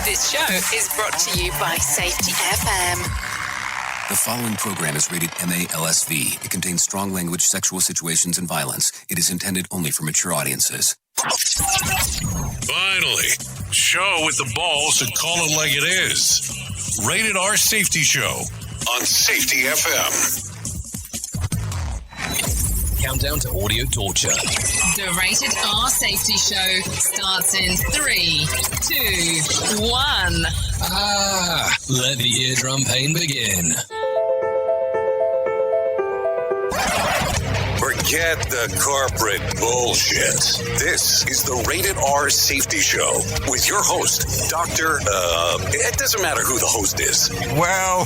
This show is brought to you by Safety FM. The following program is rated MALSV. It contains strong language, sexual situations, and violence. It is intended only for mature audiences. Finally, show with the balls to call it like it is. Rated R Safety Show on Safety FM. Countdown to audio torture. The Rated R Safety Show starts in 3, 2, 1. Let the eardrum pain begin. Forget the corporate bullshit. This is the Rated R Safety Show with your host, Dr. It doesn't matter who the host is. Well.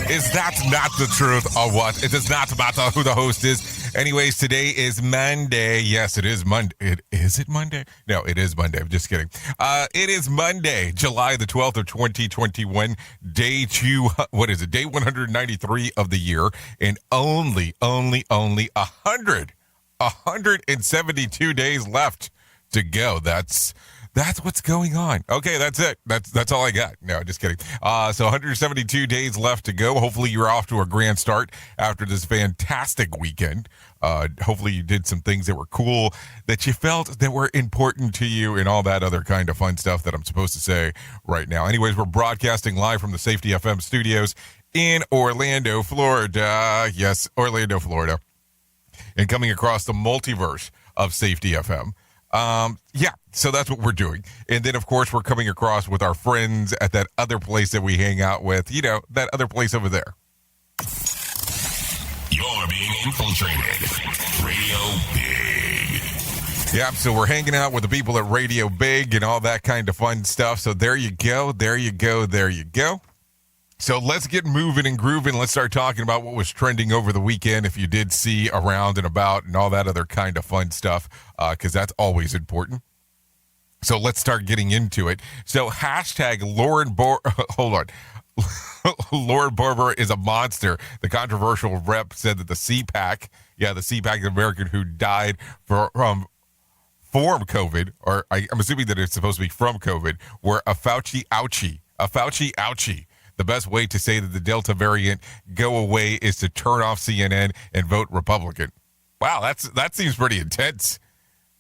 Is that not the truth or what? It does not matter who the host is. Anyways, today is Monday. Yes, it is Monday. Is it Monday? No, it is Monday. I'm just kidding. It is Monday, July the 12th of 2021, day 193 of the year, and only 172 days left to go. That's what's going on. Okay, that's it. That's all I got. No, just kidding. So 172 days left to go. Hopefully you're off to a grand start after this fantastic weekend. Hopefully you did some things that were cool, that you felt that were important to you, and all that other kind of fun stuff that I'm supposed to say right now. Anyways, we're broadcasting live from the Safety FM studios in Orlando, Florida. Yes, Orlando, Florida. And coming across the multiverse of Safety FM. So that's what we're doing. And then, of course, we're coming across with our friends at that other place that we hang out with, that other place over there. You're being infiltrated. Radio Big. Yep, so we're hanging out with the people at Radio Big and all that kind of fun stuff. So there you go. So let's get moving and grooving. Let's start talking about what was trending over the weekend, if you did see around and about and all that other kind of fun stuff, because that's always important. So let's start getting into it. So hashtag Lauren Barber is a monster. The controversial rep said that the CPAC American who died from COVID, or I'm assuming that it's supposed to be from COVID, were a Fauci ouchie. The best way to say that the Delta variant go away is to turn off CNN and vote Republican. Wow, that seems pretty intense.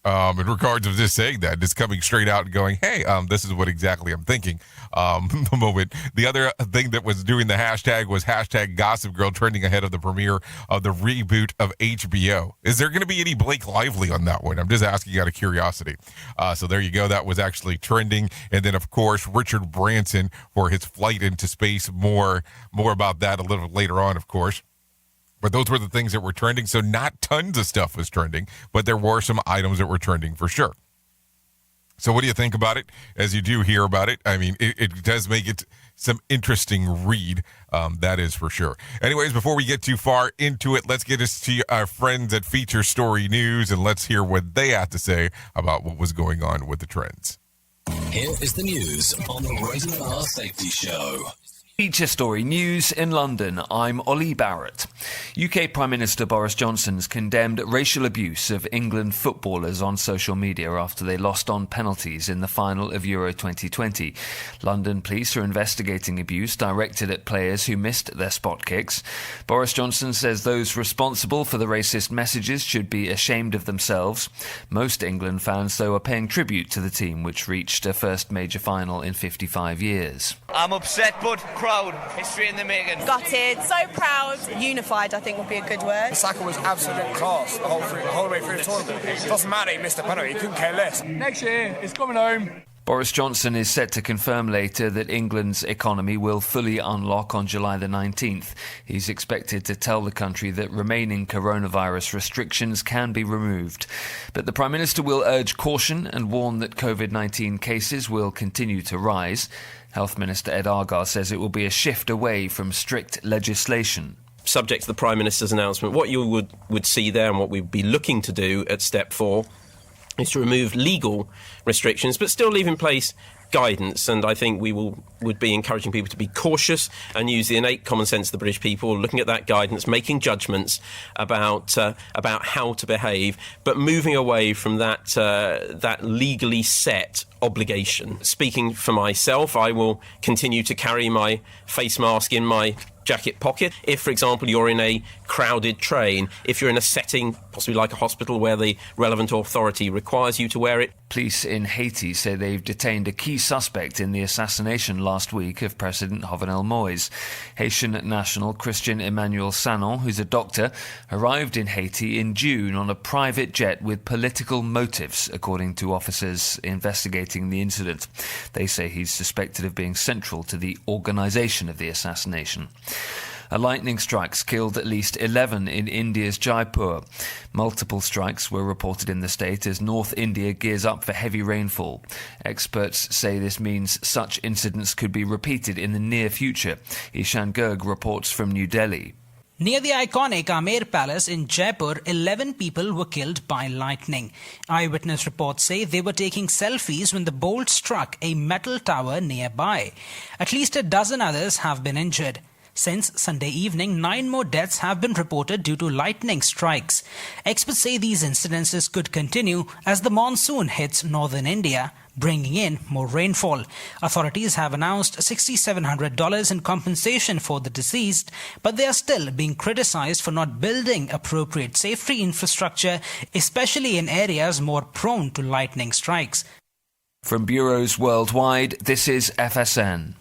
In regards of just saying that, just coming straight out and going, hey, this is what exactly I'm thinking. The moment. The other thing that was doing the hashtag was hashtag Gossip Girl, trending ahead of the premiere of the reboot of HBO. Is there going to be any Blake Lively on that one? I'm just asking out of curiosity. So there you go. That was actually trending. And then, of course, Richard Branson for his flight into space. More about that a little later on, of course. But those were the things that were trending. So not tons of stuff was trending, but there were some items that were trending for sure. So what do you think about it as you do hear about it? I mean, it does make it some interesting read. That is for sure. Anyways, before we get too far into it, let's get us to our friends at Feature Story News, and let's hear what they have to say about what was going on with the trends. Here is the news on the Rated R Safety Show. Feature Story News in London. I'm Ollie Barrett. UK Prime Minister Boris Johnson's condemned racial abuse of England footballers on social media after they lost on penalties in the final of Euro 2020. London police are investigating abuse directed at players who missed their spot kicks. Boris Johnson says those responsible for the racist messages should be ashamed of themselves. Most England fans, though, are paying tribute to the team, which reached a first major final in 55 years. I'm upset but proud. History in the making. Gutted, so proud. Unified, I think, would be a good word. Saka was absolute class the whole way through the tournament. It doesn't matter he missed a penalty, he couldn't care less. Next year, it's coming home. Boris Johnson is set to confirm later that England's economy will fully unlock on July the 19th. He's expected to tell the country that remaining coronavirus restrictions can be removed. But the Prime Minister will urge caution and warn that COVID-19 cases will continue to rise. Health Minister Ed Argar says it will be a shift away from strict legislation. subject to the Prime Minister's announcement, what you would see there and what we'd be looking to do at step 4 is to remove legal restrictions, but still leave in place guidance. And I think we would be encouraging people to be cautious and use the innate common sense of the British people, looking at that guidance, making judgments about how to behave, but moving away from that legally set obligation. Speaking for myself, I will continue to carry my face mask in my jacket pocket. If, for example, you're in a crowded train, if you're in a setting, possibly like a hospital, where the relevant authority requires you to wear it. Police in Haiti say they've detained a key suspect in the assassination last week of President Jovenel Moïse. Haitian national Christian Emmanuel Sanon, who's a doctor, arrived in Haiti in June on a private jet with political motives, according to officers investigating the incident. They say he's suspected of being central to the organisation of the assassination. A lightning strike killed at least 11 in India's Jaipur. Multiple strikes were reported in the state as North India gears up for heavy rainfall. Experts say this means such incidents could be repeated in the near future. Ishan Garg reports from New Delhi. Near the iconic Amer Palace in Jaipur, 11 people were killed by lightning. Eyewitness reports say they were taking selfies when the bolt struck a metal tower nearby. At least a dozen others have been injured. Since Sunday evening, 9 more deaths have been reported due to lightning strikes. Experts say these incidences could continue as the monsoon hits northern India, bringing in more rainfall. Authorities have announced $6,700 in compensation for the deceased, but they are still being criticized for not building appropriate safety infrastructure, especially in areas more prone to lightning strikes. From bureaus worldwide, this is FSN.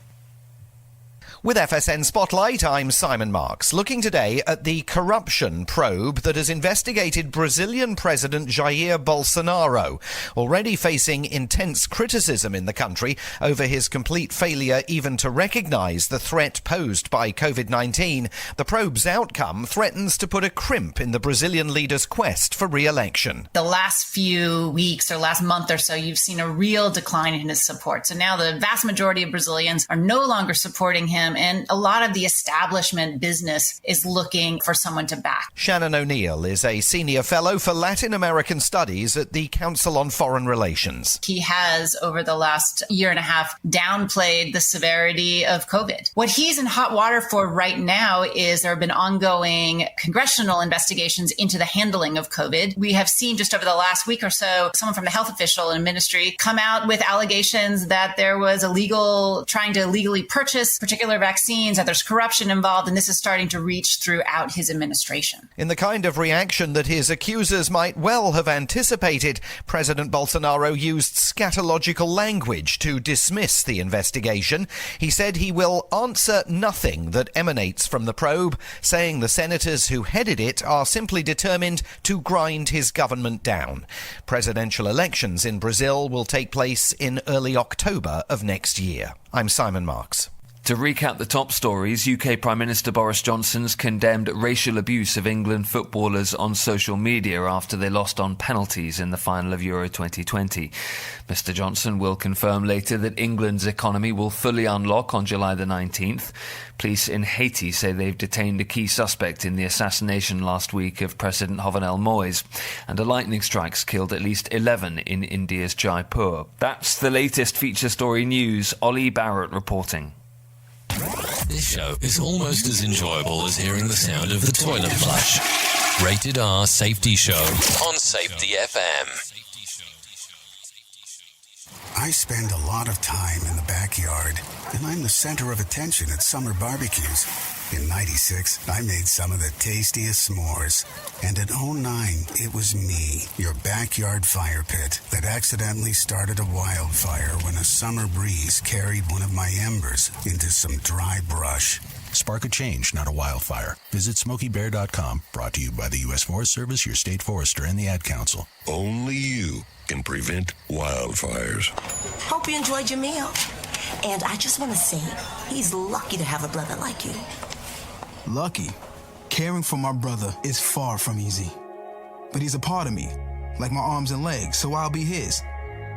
With FSN Spotlight, I'm Simon Marks, looking today at the corruption probe that has investigated Brazilian President Jair Bolsonaro, already facing intense criticism in the country over his complete failure even to recognise the threat posed by COVID-19. The probe's outcome threatens to put a crimp in the Brazilian leader's quest for re-election. The last few weeks or last month or so, you've seen a real decline in his support. So now the vast majority of Brazilians are no longer supporting him, and a lot of the establishment business is looking for someone to back. Shannon O'Neil is a senior fellow for Latin American Studies at the Council on Foreign Relations. He has, over the last year and a half, downplayed the severity of COVID. What he's in hot water for right now is there have been ongoing congressional investigations into the handling of COVID. We have seen just over the last week or so, someone from the health official in a ministry come out with allegations that there was trying to illegally purchase particular vaccines, that there's corruption involved, and this is starting to reach throughout his administration. In the kind of reaction that his accusers might well have anticipated, President Bolsonaro used scatological language to dismiss the investigation. He said he will answer nothing that emanates from the probe, saying the senators who headed it are simply determined to grind his government down. Presidential elections in Brazil will take place in early October of next year. I'm Simon Marks. To recap the top stories, UK Prime Minister Boris Johnson's condemned racial abuse of England footballers on social media after they lost on penalties in the final of Euro 2020. Mr Johnson will confirm later that England's economy will fully unlock on July the 19th. Police in Haiti say they've detained a key suspect in the assassination last week of President Jovenel Moïse, and a lightning strike killed at least 11 in India's Jaipur. That's the latest feature story news. Ollie Barrett reporting. This show is almost as enjoyable as hearing the sound of the toilet flush. Rated R Safety Show on Safety FM. I spend a lot of time in the backyard, and I'm the center of attention at summer barbecues. In '96, I made some of the tastiest s'mores. And in '09, it was me, your backyard fire pit, that accidentally started a wildfire when a summer breeze carried one of my embers into some dry brush. Spark a change, not a wildfire. Visit SmokeyBear.com, brought to you by the U.S. Forest Service, your state forester, and the Ad Council. Only you can prevent wildfires. Hope you enjoyed your meal. And I just want to say, he's lucky to have a brother like you. Lucky? Caring for my brother is far from easy. But he's a part of me, like my arms and legs, so I'll be his.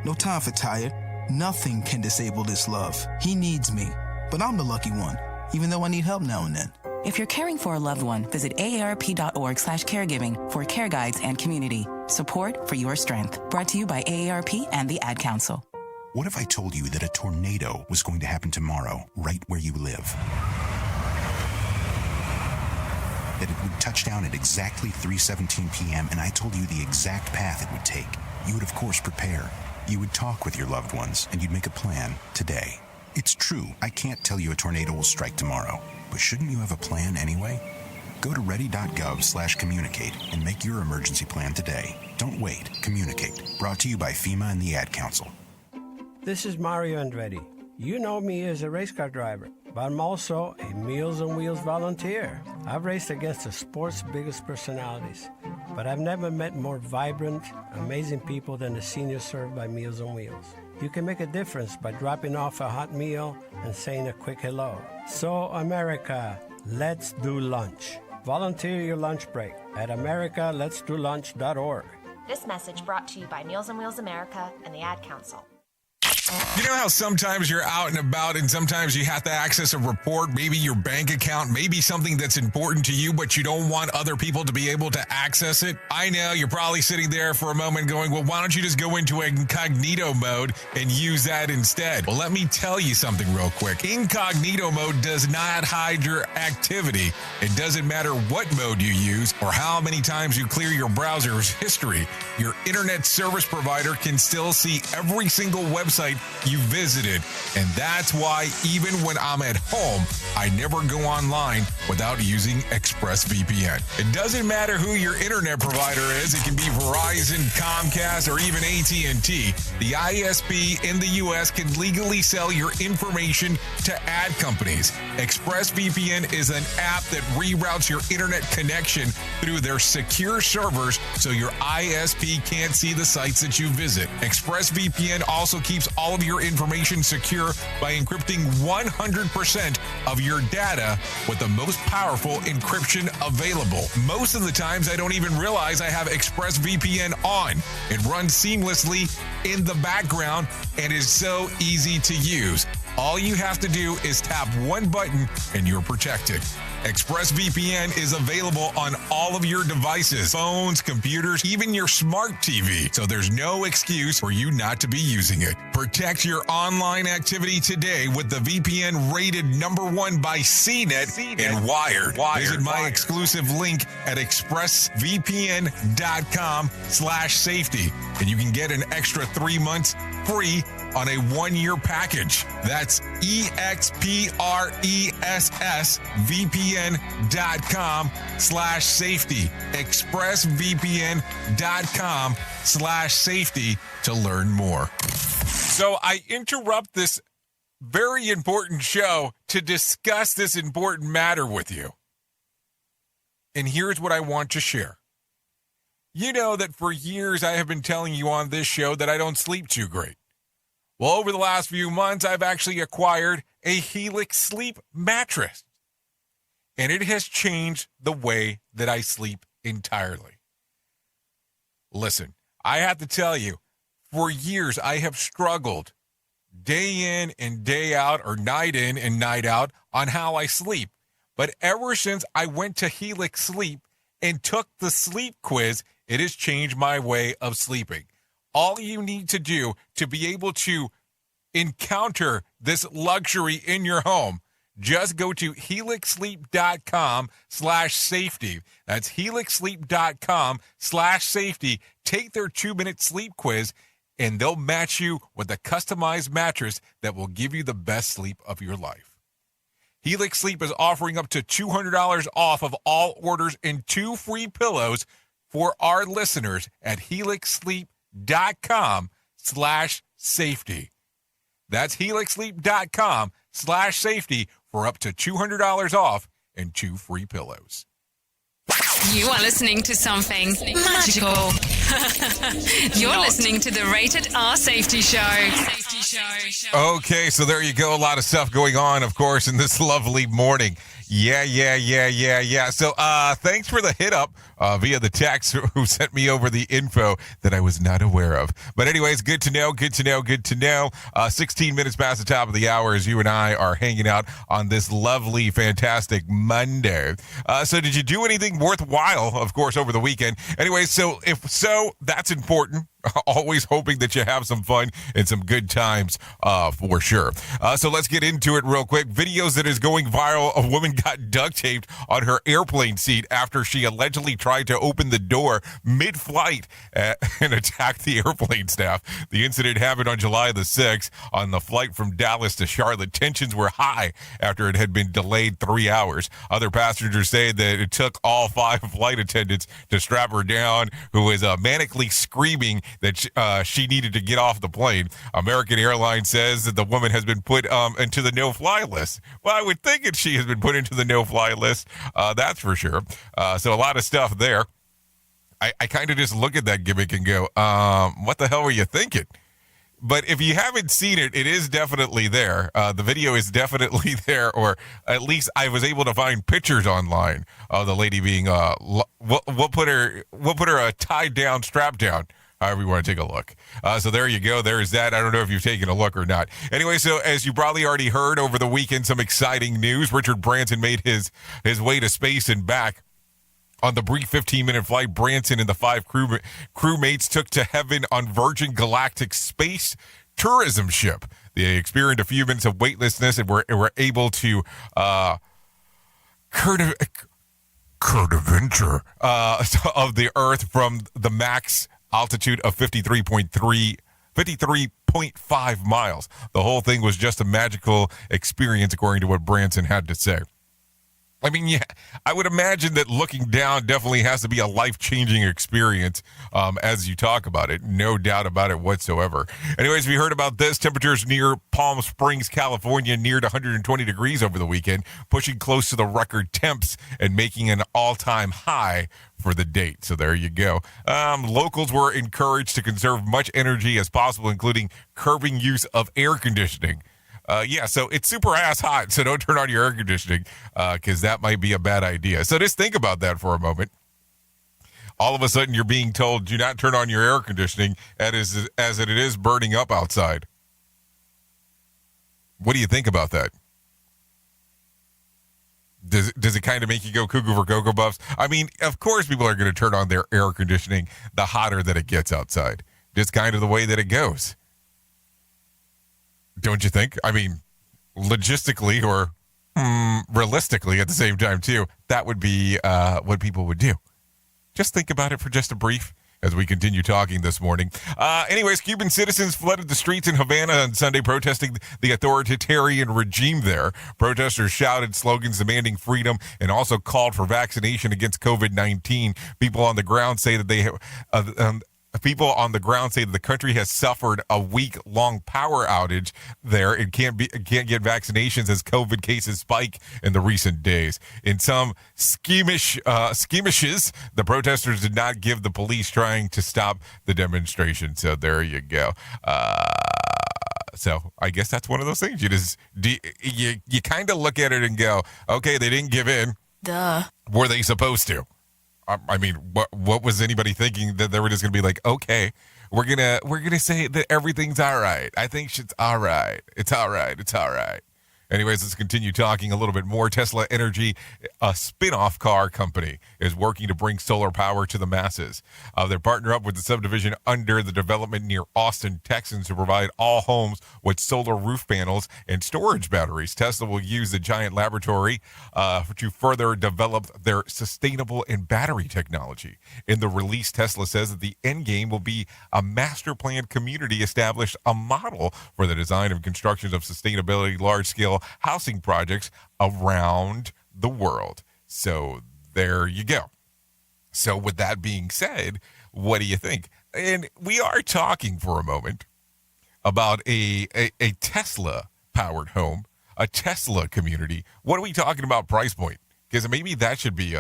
No time for tired. Nothing can disable this love. He needs me, but I'm the lucky one, even though I need help now and then. If you're caring for a loved one, visit aarp.org/caregiving for care guides and community. Support for your strength. Brought to you by AARP and the Ad Council. What if I told you that a tornado was going to happen tomorrow, right where you live? That it would touch down at exactly 3:17 p.m., and I told you the exact path it would take. You would, of course, prepare. You would talk with your loved ones, and you'd make a plan today. It's true, I can't tell you a tornado will strike tomorrow, but shouldn't you have a plan anyway? Go to ready.gov/communicate and make your emergency plan today. Don't wait. Communicate. Brought to you by FEMA and the Ad Council. This is Mario Andretti. You know me as a race car driver, but I'm also a Meals on Wheels volunteer. I've raced against the sport's biggest personalities, but I've never met more vibrant, amazing people than the seniors served by Meals on Wheels. You can make a difference by dropping off a hot meal and saying a quick hello. So, America, let's do lunch. Volunteer your lunch break at americaletsdolunch.org. This message brought to you by Meals on Wheels America and the Ad Council. You know how sometimes you're out and about and sometimes you have to access a report, maybe your bank account, maybe something that's important to you, but you don't want other people to be able to access it? I know you're probably sitting there for a moment going, well, why don't you just go into incognito mode and use that instead? Well, let me tell you something real quick. Incognito mode does not hide your activity. It doesn't matter what mode you use or how many times you clear your browser's history. Your internet service provider can still see every single website you visited. And that's why even when I'm at home, I never go online without using ExpressVPN. It doesn't matter who your internet provider is. It can be Verizon, Comcast, or even AT&T. The ISP in the U.S. can legally sell your information to ad companies. ExpressVPN is an app that reroutes your internet connection through their secure servers so your ISP can't see the sites that you visit. ExpressVPN also keeps all of your information secure by encrypting 100% of your data with the most powerful encryption available. Most of the times I don't even realize I have ExpressVPN on. It runs seamlessly in the background and is so easy to use. All you have to do is tap one button and you're protected. ExpressVPN is available on all of your devices, phones, computers, even your smart TV. So there's no excuse for you not to be using it. Protect your online activity today with the VPN rated #1 by CNET and Wired. Visit my exclusive link at expressvpn.com/safety and you can get an extra 3 months free on a 1-year package. That's expressvpn.com/safety. expressvpn.com/safety to learn more. So I interrupt this very important show to discuss this important matter with you. And here's what I want to share. You know that for years I have been telling you on this show that I don't sleep too great. Well, over the last few months, I've actually acquired a Helix Sleep mattress. And it has changed the way that I sleep entirely. Listen, I have to tell you, for years I have struggled day in and day out, or night in and night out, on how I sleep. But ever since I went to Helix Sleep and took the sleep quiz, it has changed my way of sleeping. All you need to do to be able to encounter this luxury in your home, just go to helixsleep.com/safety. That's helixsleep.com/safety. Take their 2-minute sleep quiz, and they'll match you with a customized mattress that will give you the best sleep of your life. Helix Sleep is offering up to $200 off of all orders and 2 free pillows for our listeners at helixsleep.com/safety. That's helixsleep.com/safety for up to $200 off and 2 free pillows. You are listening to something magical. You're listening to the Rated R Safety Show. Okay, so there you go. A lot of stuff going on, of course, in this lovely morning. Yeah. So thanks for the hit up via the text who sent me over the info that I was not aware of. But anyways, good to know. 16 minutes past the top of the hour as you and I are hanging out on this lovely, fantastic Monday. So did you do anything worthwhile, of course, over the weekend? Anyway, so if so, that's important. Always hoping that you have some fun and some good times for sure. So let's get into it real quick. Videos that is going viral. A woman got duct taped on her airplane seat after she allegedly tried to open the door mid-flight and attack the airplane staff. The incident happened on July the 6th on the flight from Dallas to Charlotte. Tensions were high after it had been delayed 3 hours. Other passengers say that it took all 5 flight attendants to strap her down, who was manically screaming that she needed to get off the plane. American Airlines says that the woman has been put into the no-fly list. Well, I would think that she has been put into the no-fly list, that's for sure. So a lot of stuff there. I kind of just look at that gimmick and go, what the hell were you thinking? But if you haven't seen it, it is definitely there. The video is definitely there, or at least I was able to find pictures online of the lady being, we'll put her tied down, strapped down, however you want to take a look. So there you go. There's that. I don't know if you've taken a look or not. Anyway, so as you probably already heard over the weekend, some exciting news. Richard Branson made his way to space and back. On the brief 15-minute flight, Branson and the 5 crewmates took to heaven on Virgin Galactic space tourism ship. They experienced a few minutes of weightlessness and were able to curvature of the Earth from the max altitude of 53.5 miles. The whole thing was just a magical experience, according to what Branson had to say. I mean, yeah, I would imagine that looking down definitely has to be a life-changing experience as you talk about it. No doubt about it whatsoever. Anyways, we heard about this. Temperatures near Palm Springs, California neared 120 degrees over the weekend, pushing close to the record temps and making an all-time high for the date. So there you go. Locals were encouraged to conserve much energy as possible, including curbing use of air conditioning. So it's super ass hot, so don't turn on your air conditioning because that might be a bad idea. So just think about that for a moment. All of a sudden, you're being told, do not turn on your air conditioning as it is burning up outside. What do you think about that? Does it kind of make you go cuckoo for Cocoa Puffs? I mean, of course people are going to turn on their air conditioning the hotter that it gets outside. Just kind of the way that it goes. Don't you think? I mean, logistically or realistically at the same time, too, that would be what people would do. Just think about it for just a brief as we continue talking this morning. Anyways, Cuban citizens flooded the streets in Havana on Sunday protesting the authoritarian regime there. Protesters shouted slogans demanding freedom and also called for vaccination against COVID-19. People on the ground say that people on the ground say that the country has suffered a week-long power outage there and can't get vaccinations as COVID cases spike in the recent days. In some schemishes, the protesters did not give the police trying to stop the demonstration. So there you go. So I guess that's one of those things. You kind of look at it and go, okay, they didn't give in. Duh. Were they supposed to? I mean, what was anybody thinking that they were just going to be like, okay, we're gonna say that everything's all right. I think shit's all right. It's all right. It's all right. Anyways, let's continue talking a little bit more. Tesla Energy, a spin-off car company, is working to bring solar power to the masses. They're partnered up with the subdivision under the development near Austin, Texas, to provide all homes with solar roof panels and storage batteries. Tesla will use the giant laboratory to further develop their sustainable and battery technology. In the release, Tesla says that the end game will be a master planned community established a model for the design and construction of sustainability large-scale housing projects around the world. So there you go. So with that being said, what do you think? And we are talking for a moment about a Tesla powered home, a Tesla community. What are we talking about price point? Because maybe that should be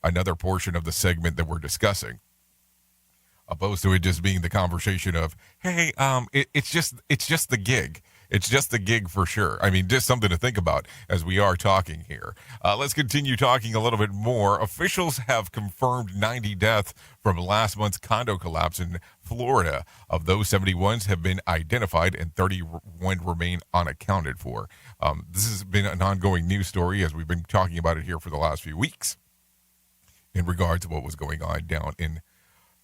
another portion of the segment that we're discussing, opposed to it just being the conversation of, hey, it's just the gig. It's just a gig for sure. I mean, just something to think about as we are talking here. Let's continue talking a little bit more. Officials have confirmed 90 deaths from last month's condo collapse in Florida. Of those, 71 have been identified and 31 remain unaccounted for. This has been an ongoing news story as we've been talking about it here for the last few weeks in regards to what was going on down in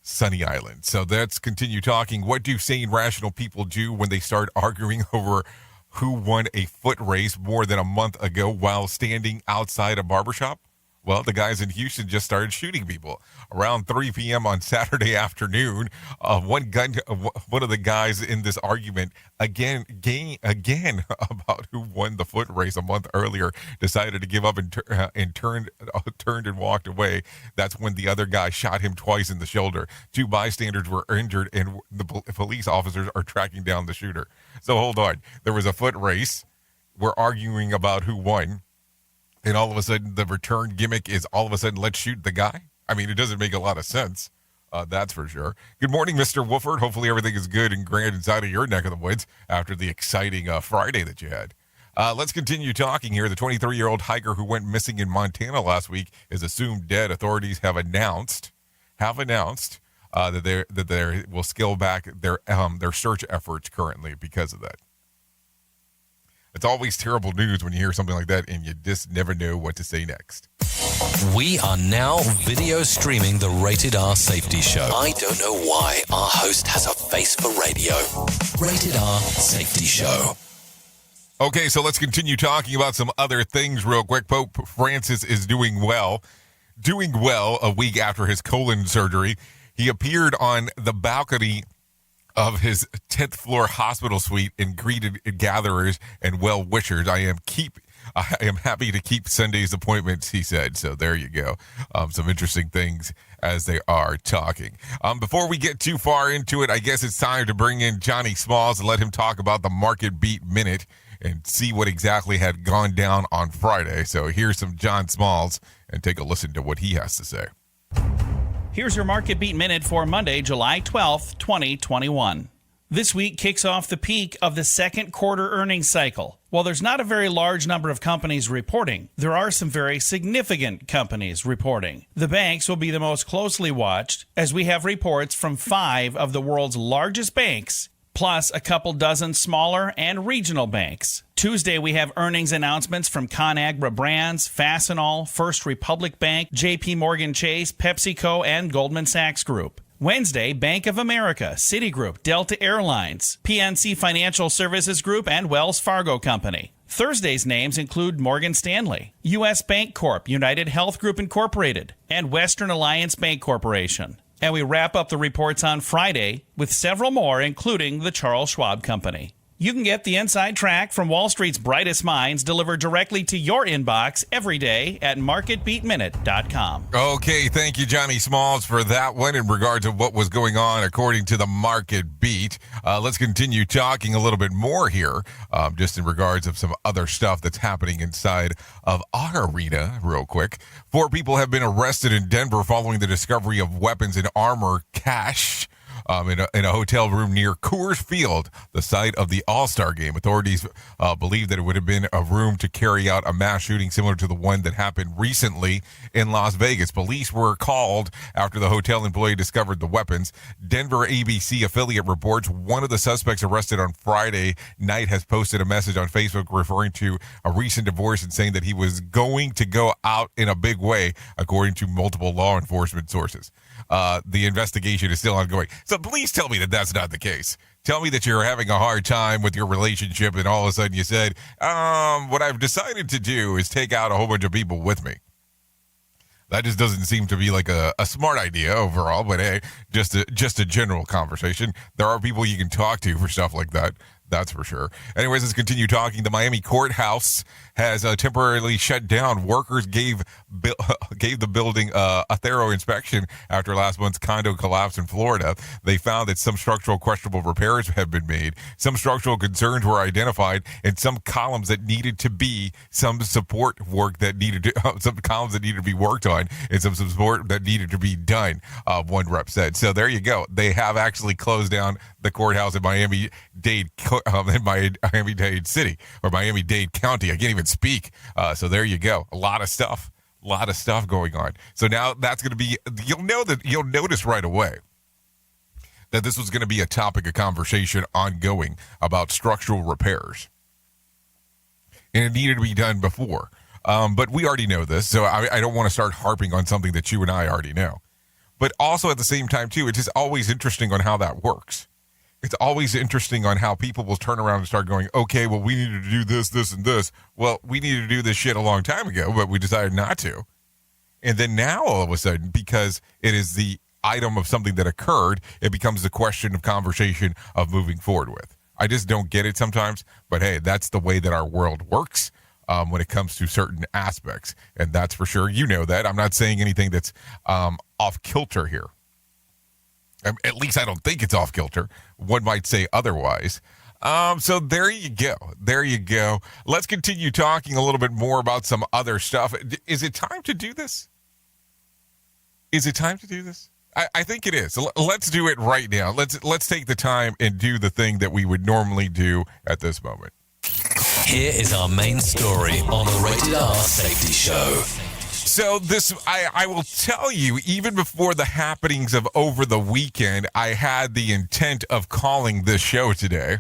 Sunny Island. So let's continue talking. What do sane, rational people do when they start arguing over who won a foot race more than a month ago while standing outside a barbershop? Well, the guys in Houston just started shooting people. Around 3 p.m. on Saturday afternoon, one of the guys in this argument, again about who won the foot race a month earlier, decided to give up and turned and walked away. That's when the other guy shot him twice in the shoulder. 2 bystanders were injured, and the police officers are tracking down the shooter. So hold on. There was a foot race. We're arguing about who won. And all of a sudden, the return gimmick is all of a sudden, let's shoot the guy. I mean, it doesn't make a lot of sense. That's for sure. Good morning, Mr. Wooford. Hopefully everything is good and grand inside of your neck of the woods after the exciting Friday that you had. Let's continue talking here. The 23-year-old hiker who went missing in Montana last week is assumed dead. Authorities have announced that they will scale back their search efforts currently because of that. It's always terrible news when you hear something like that and you just never know what to say next. We are now video streaming the Rated R Safety Show. I don't know why our host has a face for radio. Rated R Safety Show. Okay, so let's continue talking about some other things real quick. Pope Francis is doing well a week after his colon surgery. He appeared on the balcony of his 10th floor hospital suite and greeted gatherers and well-wishers. I am happy to keep Sunday's appointments, he said. So there you go. Some interesting things as they are talking. Before we get too far into it, I guess it's time to bring in Johnny Smalls and let him talk about the Market Beat Minute and see what exactly had gone down on Friday. So here's some John Smalls and take a listen to what he has to say. Here's your Market Beat Minute for Monday, July 12th, 2021. This week kicks off the peak of the second quarter earnings cycle. While there's not a very large number of companies reporting, there are some very significant companies reporting. The banks will be the most closely watched, as we have reports from 5 of the world's largest banks, plus a couple dozen smaller and regional banks. Tuesday, we have earnings announcements from ConAgra Brands, Fastenal, First Republic Bank, JP Morgan Chase, PepsiCo, and Goldman Sachs Group. Wednesday, Bank of America, Citigroup, Delta Airlines, PNC Financial Services Group, and Wells Fargo Company. Thursday's names include Morgan Stanley, U.S. Bank Corp., United Health Group Incorporated, and Western Alliance Bank Corporation. And we wrap up the reports on Friday with several more, including the Charles Schwab Company. You can get the inside track from Wall Street's brightest minds delivered directly to your inbox every day at marketbeatminute.com. Okay, thank you, Johnny Smalls, for that one in regards to what was going on according to the Market Beat. Let's continue talking a little bit more here, just in regards of some other stuff that's happening inside of our arena real quick. 4 people have been arrested in Denver following the discovery of weapons and armor cache in a hotel room near Coors Field, the site of the All-Star Game. Authorities believe that it would have been a room to carry out a mass shooting similar to the one that happened recently in Las Vegas. Police were called after the hotel employee discovered the weapons. Denver ABC affiliate reports one of the suspects arrested on Friday night has posted a message on Facebook referring to a recent divorce and saying that he was going to go out in a big way, according to multiple law enforcement sources. The investigation is still ongoing. So please tell me that that's not the case. Tell me that you're having a hard time with your relationship and all of a sudden you said, what I've decided to do is take out a whole bunch of people with me. That just doesn't seem to be like a smart idea overall, but hey, just a general conversation. There are people you can talk to for stuff like that. That's for sure. Anyways, let's continue talking. The Miami courthouse has temporarily shut down. Workers gave the building a thorough inspection after last month's condo collapse in Florida. They found that some structural questionable repairs have been made. Some structural concerns were identified, and some columns that needed to be some support work that needed to some columns that needed to be worked on, and some support that needed to be done. One rep said. So there you go. They have actually closed down the courthouse in Miami-Dade City or Miami-Dade County. I can't even speak. So there you go. A lot of stuff going on. So now that's going to be, you'll notice right away that this was going to be a topic of conversation ongoing about structural repairs. And it needed to be done before. But we already know this, so I don't want to start harping on something that you and I already know. But also at the same time, too, it's just always interesting on how that works. It's always interesting on how people will turn around and start going, okay, well, we need to do this, this, and this. Well, we needed to do this shit a long time ago, but we decided not to. And then now, all of a sudden, because it is the item of something that occurred, it becomes the question of conversation of moving forward with. I just don't get it sometimes, but hey, that's the way that our world works. When it comes to certain aspects. And that's for sure. You know that. I'm not saying anything that's off kilter here. At least I don't think it's off kilter. One might say otherwise. So there you go. There you go. Let's continue talking a little bit more about some other stuff. Is it time to do this? Is it time to do this? I think it is. Let's do it right now. Let's take the time and do the thing that we would normally do at this moment. Here is our main story on the Rated R Safety Show. So this, I will tell you, even before the happenings of over the weekend, I had the intent of calling this show today,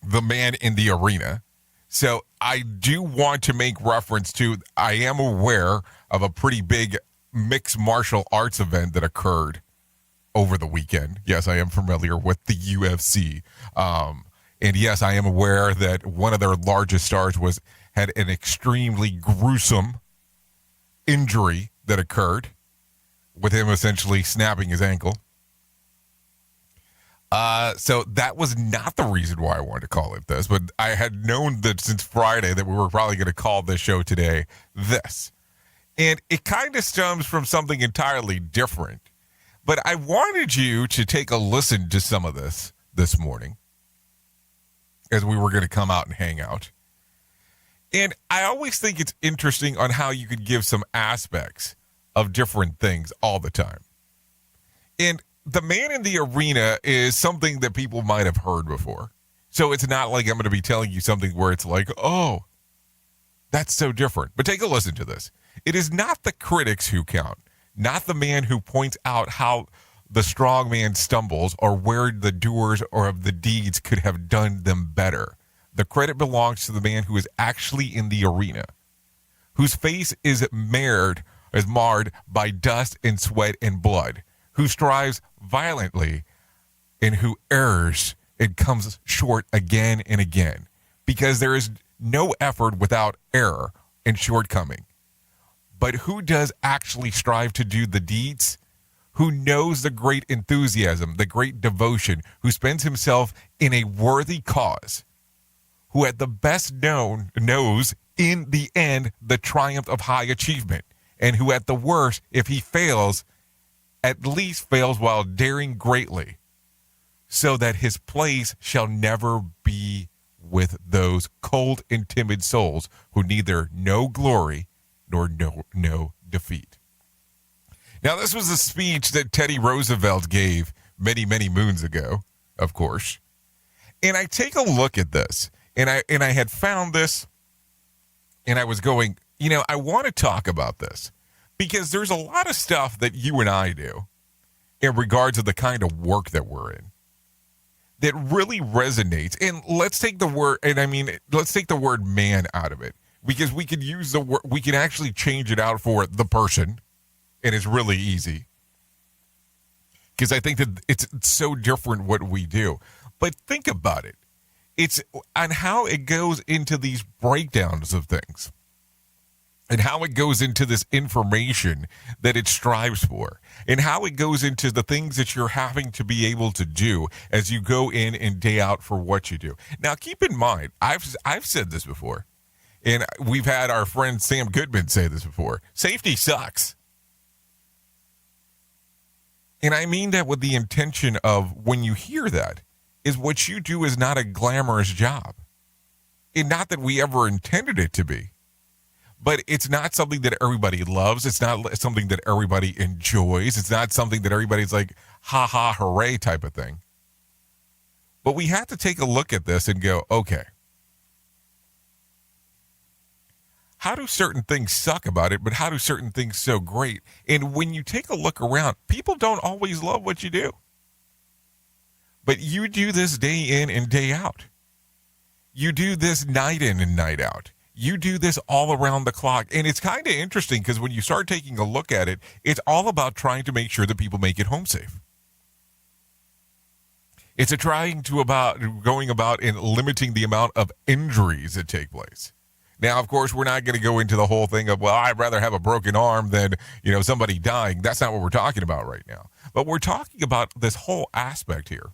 The Man in the Arena. So I do want to make reference to, I am aware of a pretty big mixed martial arts event that occurred over the weekend. Yes, I am familiar with the UFC. And yes, I am aware that one of their largest stars had an extremely gruesome injury that occurred with him essentially snapping his ankle. So that was not the reason why I wanted to call it this, but I had known that since Friday that we were probably going to call this show today this. And it kind of stems from something entirely different. But I wanted you to take a listen to some of this morning, as we were going to come out and hang out. And I always think it's interesting on how you could give some aspects of different things all the time. And The Man in the Arena is something that people might have heard before. So it's not like I'm going to be telling you something where it's like, oh, that's so different. But take a listen to this. It is not the critics who count, not the man who points out how the strong man stumbles or where the doers or of the deeds could have done them better. The credit belongs to the man who is actually in the arena, whose face is marred by dust and sweat and blood, who strives violently and who errs and comes short again and again, because there is no effort without error and shortcoming. But who does actually strive to do the deeds? Who knows the great enthusiasm, the great devotion, who spends himself in a worthy cause, who at the best knows in the end the triumph of high achievement, and who at the worst, if he fails, at least fails while daring greatly, so that his place shall never be with those cold and timid souls who neither know glory nor know defeat. Now, this was a speech that Teddy Roosevelt gave many, many moons ago, of course. And I take a look at this, and I had found this, and I was going, I want to talk about this, because there's a lot of stuff that you and I do in regards to the kind of work that we're in that really resonates. And let's take the word man out of it, because we could use the word, we can actually change it out for the person. And it's really easy, because I think that it's so different what we do. But think about it. It's on how it goes into these breakdowns of things and how it goes into this information that it strives for and how it goes into the things that you're having to be able to do as you go in and day out for what you do. Now, keep in mind, I've said this before, and we've had our friend Sam Goodman say this before. Safety sucks. And I mean that with the intention of, when you hear that, is what you do is not a glamorous job. And not that we ever intended it to be. But it's not something that everybody loves. It's not something that everybody enjoys. It's not something that everybody's like, ha ha, hooray type of thing. But we have to take a look at this and go, okay, how do certain things suck about it, but how do certain things so great? And when you take a look around, people don't always love what you do. But you do this day in and day out. You do this night in and night out. You do this all around the clock. And it's kind of interesting because when you start taking a look at it, it's all about trying to make sure that people make it home safe. It's going about and limiting the amount of injuries that take place. Now, of course, we're not going to go into the whole thing of, well, I'd rather have a broken arm than, somebody dying. That's not what we're talking about right now. But we're talking about this whole aspect here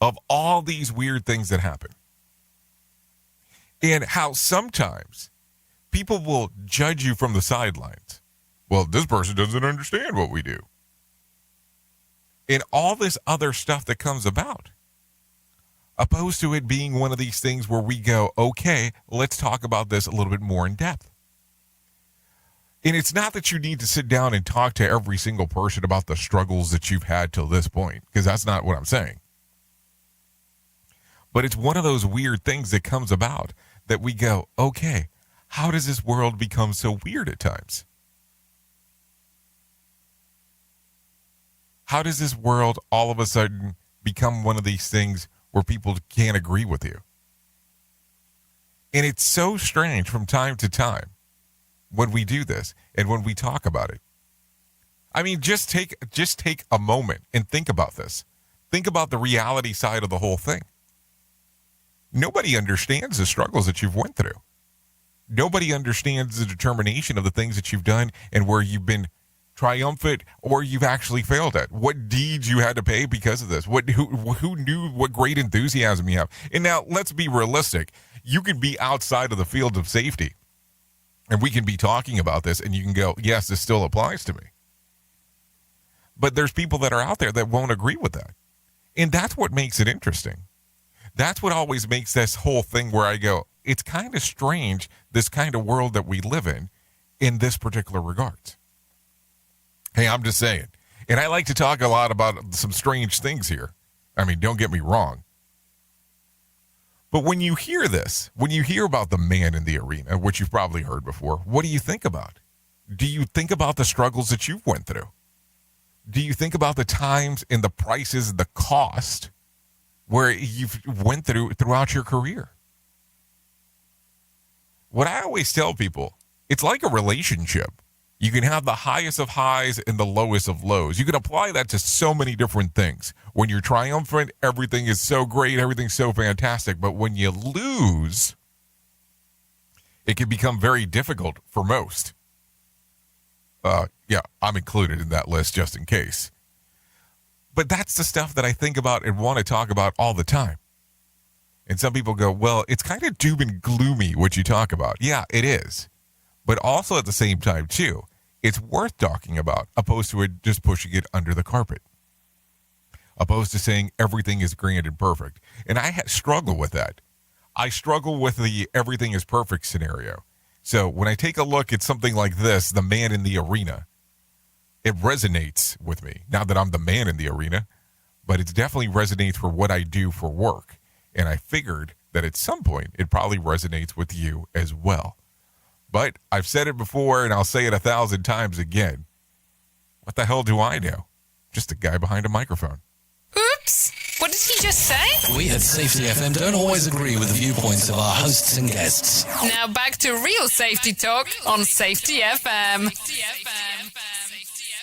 of all these weird things that happen. And how sometimes people will judge you from the sidelines. Well, this person doesn't understand what we do. And all this other stuff that comes about. Opposed to it being one of these things where we go, okay, let's talk about this a little bit more in depth. And it's not that you need to sit down and talk to every single person about the struggles that you've had till this point, because that's not what I'm saying. But it's one of those weird things that comes about that we go, okay, how does this world become so weird at times? How does this world all of a sudden become one of these things where people can't agree with you? And it's so strange from time to time when we do this and when we talk about it. I mean, just take a moment and think about this. Think about the reality side of the whole thing. Nobody understands the struggles that you've went through. Nobody understands the determination of the things that you've done and where you've been triumphant or you've actually failed at. What deeds you had to pay because of this. Who knew what great enthusiasm you have. And now let's be realistic. You can be outside of the field of safety and we can be talking about this and you can go, yes, this still applies to me. But there's people that are out there that won't agree with that. And that's what makes it interesting. That's what always makes this whole thing where I go, it's kind of strange, this kind of world that we live in this particular regards. Hey, I'm just saying. And I like to talk a lot about some strange things here. I mean, don't get me wrong. But when you hear this, when you hear about the man in the arena, which you've probably heard before, what do you think about? Do you think about the struggles that you've went through? Do you think about the times and the prices, the cost where you've went throughout your career? What I always tell people, it's like a relationship. You can have the highest of highs and the lowest of lows. You can apply that to so many different things. When you're triumphant, everything is so great, everything's so fantastic. But when you lose, it can become very difficult for most. Yeah, I'm included in that list just in case. But that's the stuff that I think about and want to talk about all the time. And some people go, well, it's kind of doom and gloomy what you talk about. Yeah, it is. But also at the same time, too, it's worth talking about, opposed to it just pushing it under the carpet. Opposed to saying everything is grand and perfect. And I struggle with that. I struggle with the everything is perfect scenario. So when I take a look at something like this, the man in the arena, it resonates with me. Not that I'm the man in the arena, but it definitely resonates for what I do for work. And I figured that at some point, it probably resonates with you as well. But I've said it before, and I'll say it 1,000 times again. What the hell do I know? Just a guy behind a microphone. Oops! What did he just say? We at Safety FM don't always agree with the viewpoints of our hosts and guests. Now back to real safety talk on Safety FM.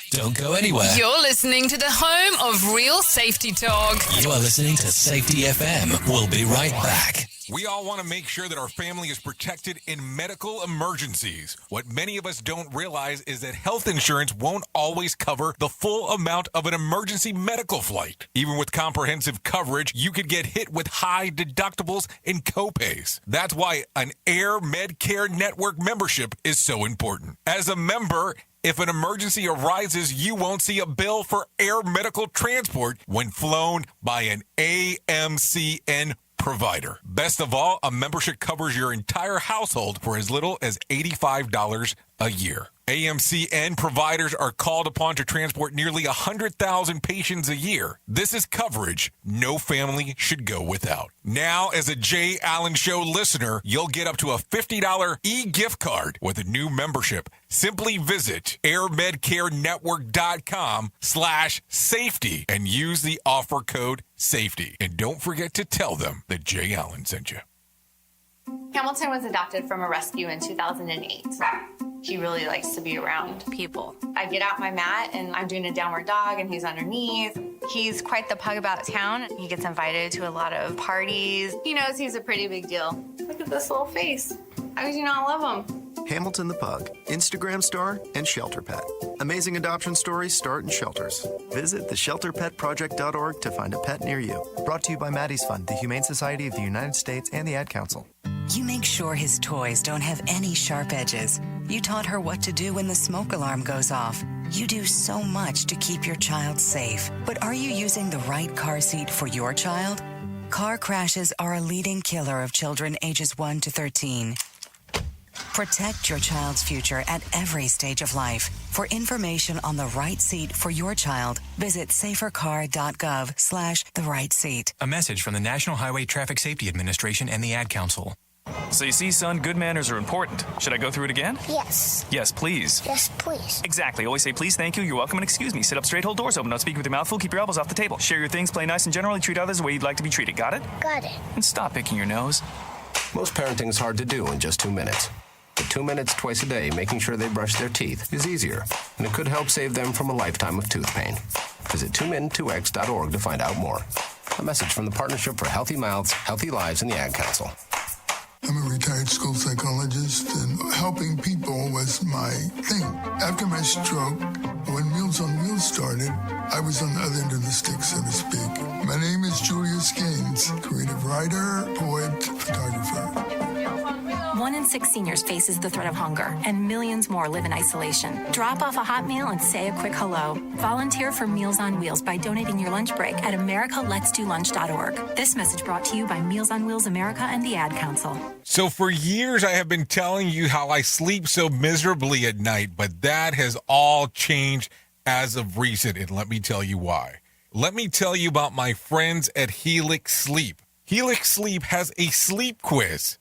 Don't go anywhere. You're listening to the home of real safety talk. You are listening to Safety FM. We'll be right back. We all want to make sure that our family is protected in medical emergencies. What many of us don't realize is that health insurance won't always cover the full amount of an emergency medical flight. Even with comprehensive coverage, you could get hit with high deductibles and copays. That's why an Air Medcare Network membership is so important. As a member, if an emergency arises, you won't see a bill for air medical transport when flown by an AMCN provider. Best of all, a membership covers your entire household for as little as $85 a year. AMC and providers are called upon to transport nearly 100,000 patients a year. This is coverage no family should go without. Now, as a Jay Allen Show listener, you'll get up to a $50 e-gift card with a new membership. Simply visit airmedcarenetwork.com/safety and use the offer code SAFETY. And don't forget to tell them that Jay Allen sent you. Hamilton was adopted from a rescue in 2008. He really likes to be around people. I get out my mat and I'm doing a downward dog and he's underneath. He's quite the pug about town. He gets invited to a lot of parties. He knows he's a pretty big deal. Look at this little face. How could you not love him? Hamilton the Pug, Instagram star, and shelter pet. Amazing adoption stories start in shelters. Visit theshelterpetproject.org to find a pet near you. Brought to you by Maddie's Fund, the Humane Society of the United States, and the Ad Council. You make sure his toys don't have any sharp edges. You taught her what to do when the smoke alarm goes off. You do so much to keep your child safe. But are you using the right car seat for your child? Car crashes are a leading killer of children ages 1 to 13. Protect your child's future at every stage of life. For information on the right seat for your child, visit safercar.gov/the-right-seat. A message from the National Highway Traffic Safety Administration and the Ad Council. So you see, son, good manners are important. Should I go through it again? Yes. Yes, please. Yes, please. Exactly. Always say please, thank you, you're welcome, and excuse me. Sit up straight, hold doors open. Don't speak with your mouth full. Keep your elbows off the table. Share your things, play nice, and generally treat others the way you'd like to be treated. Got it? Got it. And stop picking your nose. Most parenting is hard to do in just 2 minutes. But 2 minutes twice a day making sure they brush their teeth is easier, and it could help save them from a lifetime of tooth pain. Visit 2min2x.org to find out more. A message from the Partnership for Healthy Mouths, Healthy Lives, and the Ad Council. I'm a retired school psychologist, and helping people was my thing. After my stroke, when Meals on Wheels started, I was on the other end of the stick, so to speak. My name is Julius Gaines, creative writer, poet, photographer. 1 in 6 seniors faces the threat of hunger, and millions more live in isolation. Drop off a hot meal and say a quick hello. Volunteer for Meals on Wheels by donating your lunch break at americaletsdolunch.org. This message brought to you by Meals on Wheels America and the Ad Council. So for years, I have been telling you how I sleep so miserably at night, but that has all changed as of recent, and let me tell you why. Let me tell you about my friends at Helix Sleep. Helix Sleep has a sleep quiz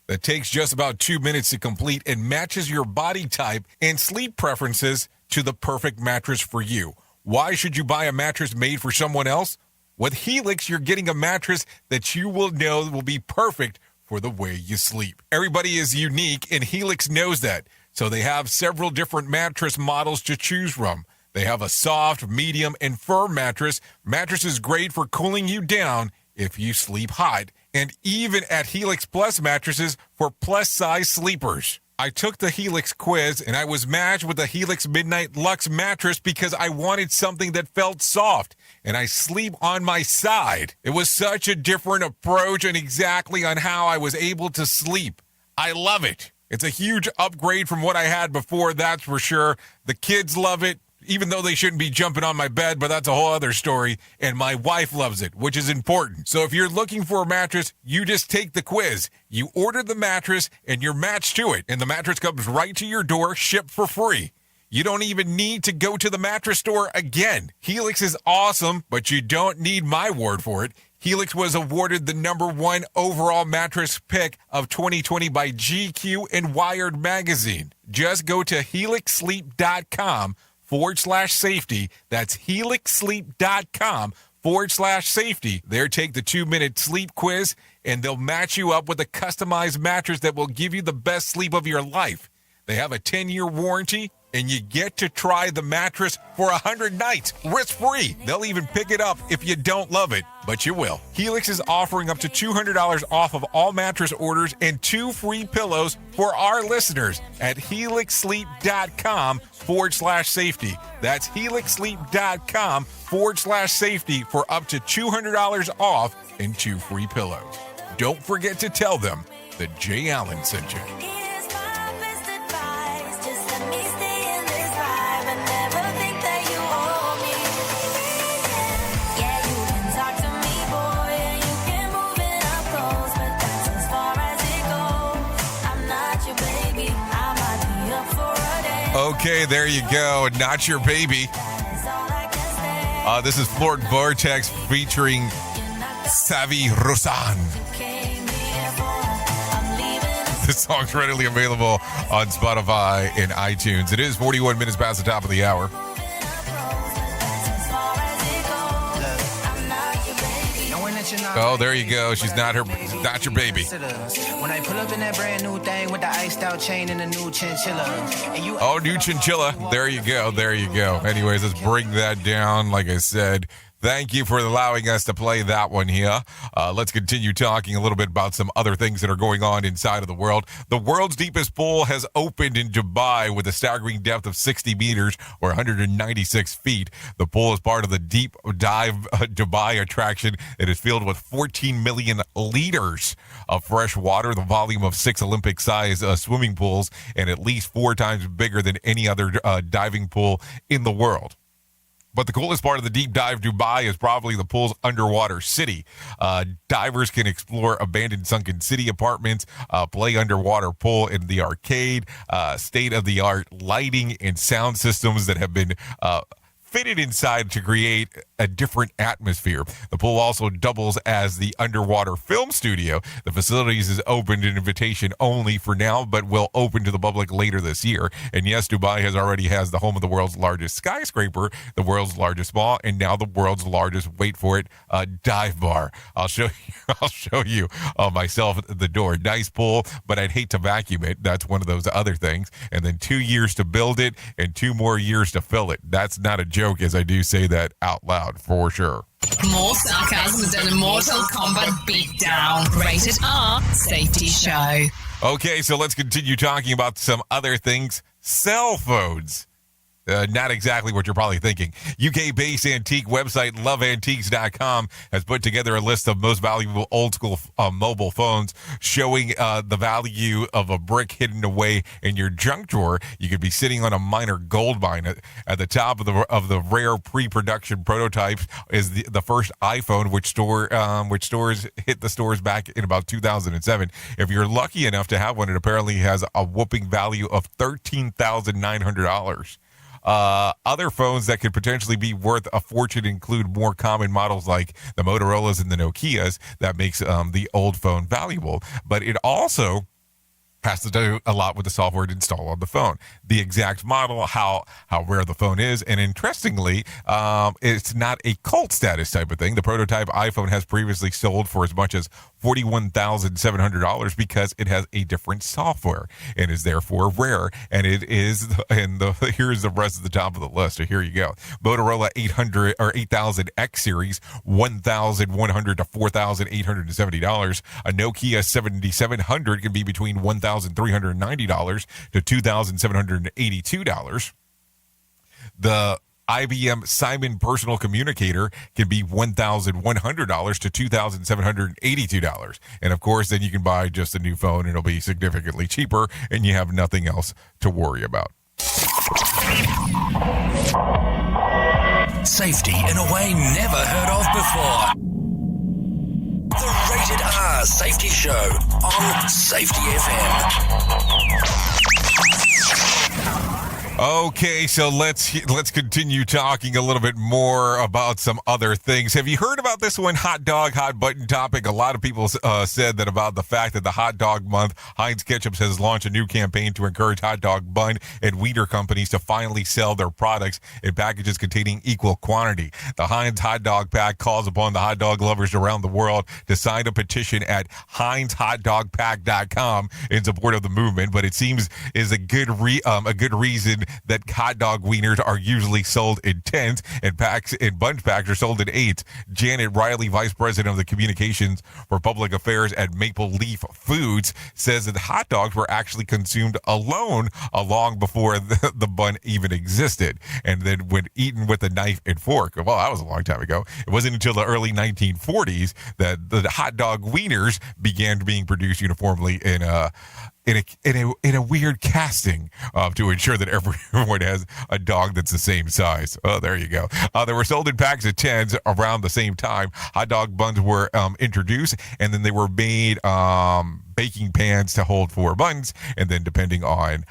that takes just about 2 minutes to complete and matches your body type and sleep preferences to the perfect mattress for you. Why should you buy a mattress made for someone else? With Helix, you're getting a mattress that you will know will be perfect for the way you sleep. Everybody is unique, and Helix knows that. So they have several different mattress models to choose from. They have a soft, medium, and firm mattress. Mattress is great for cooling you down if you sleep hot. And even at Helix Plus mattresses for plus-size sleepers. I took the Helix quiz, and I was matched with the Helix Midnight Luxe mattress because I wanted something that felt soft, and I sleep on my side. It was such a different approach and exactly on how I was able to sleep. I love it. It's a huge upgrade from what I had before, that's for sure. The kids love it, even though they shouldn't be jumping on my bed, but that's a whole other story. And my wife loves it, which is important. So if you're looking for a mattress, you just take the quiz. You order the mattress, and you're matched to it. And the mattress comes right to your door, shipped for free. You don't even need to go to the mattress store again. Helix is awesome, but you don't need my word for it. Helix was awarded the #1 overall mattress pick of 2020 by GQ and Wired magazine. Just go to helixsleep.com/safety. That's helixsleep.com/safety. There, take the 2-minute sleep quiz, and they'll match you up with a customized mattress that will give you the best sleep of your life. They have a 10-year warranty, and you get to try the mattress for 100 nights, risk-free. They'll even pick it up if you don't love it, but you will. Helix is offering up to $200 off of all mattress orders and 2 free pillows for our listeners at helixsleep.com/safety. That's helixsleep.com/safety for up to $200 off and 2 free pillows. Don't forget to tell them that Jay Allen sent you. For Okay, there you go. Not Your Baby. This is Flort Vortex featuring Savi Rosan. This song's readily available on Spotify and iTunes. It is 41 minutes past the top of the hour. Oh, there you go. She's not your baby. When I pull up in that brand new thing with the iced out chain and the new chinchilla. Oh, new chinchilla. There you go. There you go. Anyways, let's bring that down. Like I said, thank you for allowing us to play that one here. Let's continue talking a little bit about some other things that are going on inside of the world. The world's deepest pool has opened in Dubai with a staggering depth of 60 meters or 196 feet. The pool is part of the Deep Dive Dubai attraction. It is filled with 14 million liters of fresh water, the volume of 6 Olympic-sized swimming pools, and at least 4 times bigger than any other diving pool in the world. But the coolest part of the Deep Dive Dubai is probably the pool's underwater city. Divers can explore abandoned sunken city apartments, play underwater pool in the arcade, state-of-the-art lighting and sound systems that have been fitted inside to create a different atmosphere. The pool also doubles as the underwater film studio. The facilities is open to invitation only for now, but will open to the public later this year. And yes, Dubai already has the home of the world's largest skyscraper, the world's largest mall, and now the world's largest, wait for it, dive bar. I'll show you myself the door. Nice pool, but I'd hate to vacuum it. That's one of those other things. And then 2 years to build it and 2 more years to fill it. That's not a joke, as I do say that out loud for sure. More sarcasm than a Mortal Kombat beatdown. Rated R Safety Show. Okay, so let's continue talking about some other things. Cell phones. Not exactly what you're probably thinking. UK-based antique website loveantiques.com has put together a list of most valuable old-school mobile phones, showing the value of a brick hidden away in your junk drawer. You could be sitting on a minor gold mine. At the top of the rare pre-production prototypes is the first iPhone, which stores hit the stores back in about 2007. If you're lucky enough to have one, it apparently has a whopping value of $13,900. Other phones that could potentially be worth a fortune include more common models like the Motorola's and the Nokias. That makes the old phone valuable. But it also has to do a lot with the software to install on the phone, the exact model, how rare the phone is, and interestingly, it's not a cult status type of thing. The prototype iPhone has previously sold for as much as $41,700 because it has a different software and is therefore rare. And it is, here's the rest of the top of the list. So here you go: Motorola 800 or 8000X series, $1,100 to $4,870. A Nokia 7700 can be between $1,390 to $2,782. The IBM Simon Personal Communicator can be $1,100 to $2,782. And of course, then you can buy just a new phone and it'll be significantly cheaper and you have nothing else to worry about. Safety in a way never heard of before. The Rated R Safety Show on Safety FM. Okay, so let's continue talking a little bit more about some other things. Have you heard about this one, hot dog, hot button topic? A lot of people said that about the fact that the hot dog month, Heinz Ketchup has launched a new campaign to encourage hot dog bun and wiener companies to finally sell their products in packages containing equal quantity. The Heinz hot dog pack calls upon the hot dog lovers around the world to sign a petition at HeinzHotDogPack.com in support of the movement, but it seems is a good reason that hot dog wieners are usually sold in 10s and packs, and bunch packs are sold in 8s. Janet Riley, Vice President of the Communications for Public Affairs at Maple Leaf Foods, says that hot dogs were actually consumed alone long before the bun even existed, and then when eaten with a knife and fork. Well, that was a long time ago. It wasn't until the early 1940s that the hot dog wieners began being produced uniformly in a weird casting to ensure that everyone has a dog that's the same size. Oh, there you go. They were sold in packs of 10s around the same time. Hot dog buns were introduced, and then they were made baking pans to hold 4 buns, and then depending on